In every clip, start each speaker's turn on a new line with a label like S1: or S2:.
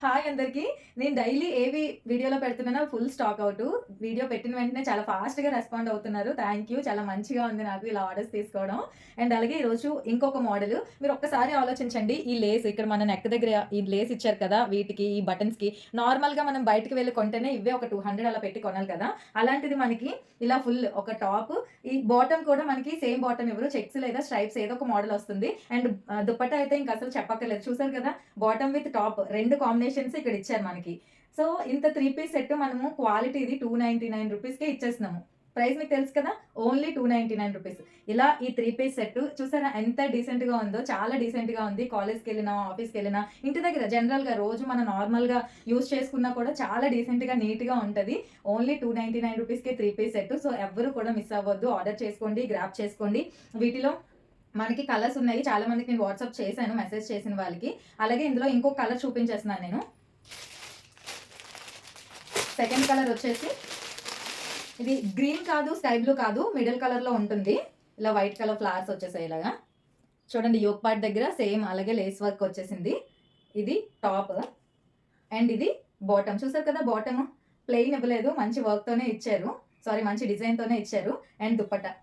S1: Hi అందరికి. నేను daily ఏవి వీడియోలో పెడుతున్నానో ఫుల్ స్టాక్ ఔట్. వీడియో పెట్టిన వెంటనే చాలా ఫాస్ట్‌గా రెస్పాండ్ అవుతున్నారు. Thank you. చాలా మంచిగా ఉంది నాకు ఇలా ఆర్డర్స్ తీసుకోవడం. అండ్ అలాగే ఈరోజు ఇంకొక మోడల్. మీరు ఒక్కసారి ఆలోచించండి. ఈ లేస్ ఇక్కడ మన నెక్ దగ్గర ఈ లేస్ ఇచ్చారు కదా! వీటికి ఈ బటన్స్‌కి నార్మల్‌గా మనం బయటికి వెళ్లి కొంటేనే ఇవే ఒక 200 అలా పెట్టి కొనాలి కదా! అలాంటిది మనకి ఇలా ఫుల్ ఒక టాప్, ఈ బాటమ్ కూడా మనకి సేమ్ బాటమ్ ఇవ్వరు. చెక్స్ లేదా స్ట్రైప్స్ ఏదో ఒక మోడల్ వస్తుంది. అండ్ దుపట్టా అయితే ఇంక అసలు చెప్పక్కర్లేదు. చూసారు కదా! బాటమ్ విత్ టాప్ 2 కాంబినేషన్స్ ఇక్కడ ఇచ్చారు మనకి. సో, ఇంత 3 పీస్ సెట్ మనము క్వాలిటీది ₹299 రూపీస్‌కే ఇచ్చేస్తున్నాము. ప్రైస్ మీకు తెలుసు కదా! Only ₹299 rupees. ఇలా ఈ 3 పీస్ సెట్ చూసారా ఎంత డీసెంట్‌గా ఉందో, చాలా డీసెంట్‌గా ఉంది. కాలేజ్‌కెళ్ళినా, ఆఫీస్‌కెళ్ళినా, ఇంటి దగ్గర జనరల్‌గా రోజు మనం నార్మల్‌గా యూజ్ చేసుకున్నా కూడా చాలా డీసెంట్‌గా, నీట్‌గా ఉంటది. ఓన్లీ ₹299 రూపీస్‌కే 3 పీస్ సెట్. సో, ఎవ్వరు కూడా మిస్ అవ్వద్దు. ఆర్డర్ చేసుకోండి, గ్రాబ్ చేసుకోండి. వీటిలో మనకి కలర్స్ ఉన్నాయి. చాలా మందికి నేను వాట్సాప్ చేశాను మెసేజ్ చేసిన వాళ్ళకి. అలాగే ఇందులో ఇంకొక కలర్ చూపించేస్తున్నాను నేను. సెకండ్ కలర్ వచ్చేసి ఇది గ్రీన్ కాదు, స్కై బ్లూ కాదు, మిడిల్ కలర్‌లో ఉంటుంది. ఇలా వైట్ కలర్ ఫ్లవర్స్ వచ్చేసాయి ఇలాగా. చూడండి యోక్ పార్ట్ దగ్గర సేమ్ అలాగే లేస్ వర్క్ వచ్చేసింది. ఇది టాప్ అండ్ ఇది బాటమ్. చూసారు కదా! బాటమ్ ప్లెయిన్ ఇవ్వలేదు. మంచి వర్క్‌తోనే ఇచ్చారు. సారీ మంచి డిజైన్‌తోనే ఇచ్చారు. అండ్ దుపట్టా.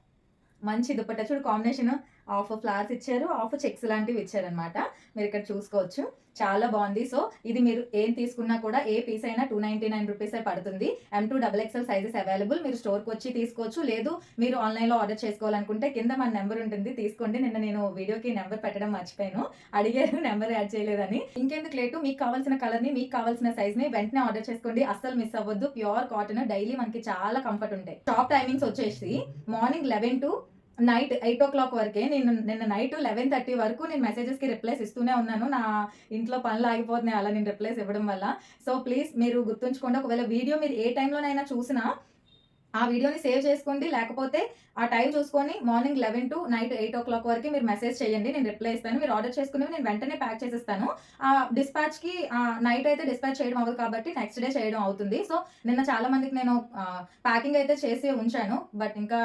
S1: మంచి దుపట్టా చూడు కాంబినేషన్ హాఫ్ ఫ్లవర్స్ ఇచ్చారు. హాఫ్ చెక్స్ లాంటివి ఇచ్చారనమాట. మీరిక్కడ చూసుకోవచ్చు. చాలా బావుంది. సో, ఇది మీరు ఏం తీసుకున్నా కూడా ఏ పీస్ అయినా ₹299 రూపీసే పడుతుంది. M2 double XL sizes available. మీరు స్టోర్‌కొచ్చి తీసుకోవచ్చు. లేదు మీరు ఆన్‌లైన్‌లో ఆర్డర్ చేసుకోవాలనుకుంటే కింద మన నంబర్ ఉంటుంది తీసుకోండి. నిన్న నేను వీడియోకి నంబర్ పెట్టడం మర్చిపోయాను. అడిగారు నంబర్ యాడ్ చేయలేదని. ఇంకెందుకు లేటు మీకు కావాల్సిన కలర్‌ని, మీకు కావాల్సిన సైజ్‌ని వెంటనే ఆర్డర్ చేసుకోండి. అస్సలు మిస్ అవ్వద్దు. ప్యూర్ కాటన్ డైలీ మనకి చాలా కంఫర్ట్ ఉంటాయి. షాప్ టైమింగ్స్ వచ్చేసి మార్నింగ్ 11 టు నైట్ 8:00 వరకే. నేను నిన్న నైట్ 11:30 వరకు నేను మెసేజెస్‌కి రిప్లైస్ ఇస్తూనే ఉన్నాను. నా ఇంట్లో పనులు ఆగిపోతున్నాయి అలా నేను రిప్లైస్ ఇవ్వడం వల్ల. సో, ప్లీజ్ మీరు గుర్తుంచుకోండి. ఒకవేళ వీడియో మీరు ఏ టైంలోనైనా చూసినా ఆ వీడియోని సేవ్ చేసుకోండి. లేకపోతే ఆ టైం చూసుకొని మార్నింగ్ 11 టు నైట్ 8:00 వరకే మీరు మెసేజ్ చేయండి. నేను రిప్లై ఇస్తాను. మీరు ఆర్డర్ చేసుకున్నవి నేను వెంటనే ప్యాక్ చేసేస్తాను. డిస్పాచ్‌కి నైట్ అయితే డిస్పాచ్ చేయడం అవ్వదు కాబట్టి నెక్స్ట్ డే చేయడం అవుతుంది. సో, నిన్న చాలా మందికి నేను ప్యాకింగ్ అయితే చేసి ఉంచాను. బట్ ఇంకా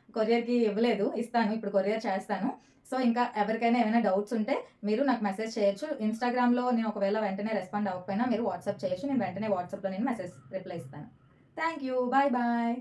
S1: కొరియర్‌కి ఇవ్వలేదు. ఇస్తాను. ఇప్పుడు కొరియర్ చేస్తాను. సో, ఇంకా ఎవరికైనా ఏమైనా డౌట్స్ ఉంటే మీరు నాకు మెసేజ్ చేయొచ్చు. ఇన్‌స్టాగ్రామ్‌లో నేను ఒకవేళ వెంటనే రెస్పాండ్ అవ్వకపోయినా మీరు వాట్సాప్ చేయొచ్చు. నేను వెంటనే వాట్సాప్‌లో మెసేజ్ రిప్లై ఇస్తాను. Thank you. Bye bye.